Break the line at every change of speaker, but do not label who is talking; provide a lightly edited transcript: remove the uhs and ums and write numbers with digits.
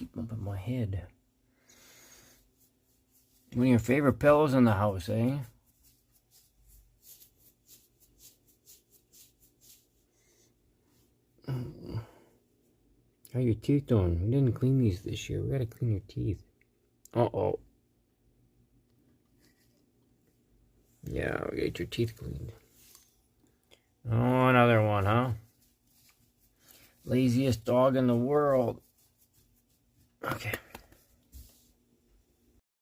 keep bumping my head. One of your favorite pillows in the house, eh? How are your teeth doing? We didn't clean these this year. We gotta clean your teeth. Uh-oh. Yeah, we get your teeth cleaned. Oh, another one, huh? Laziest dog in the world. Okay.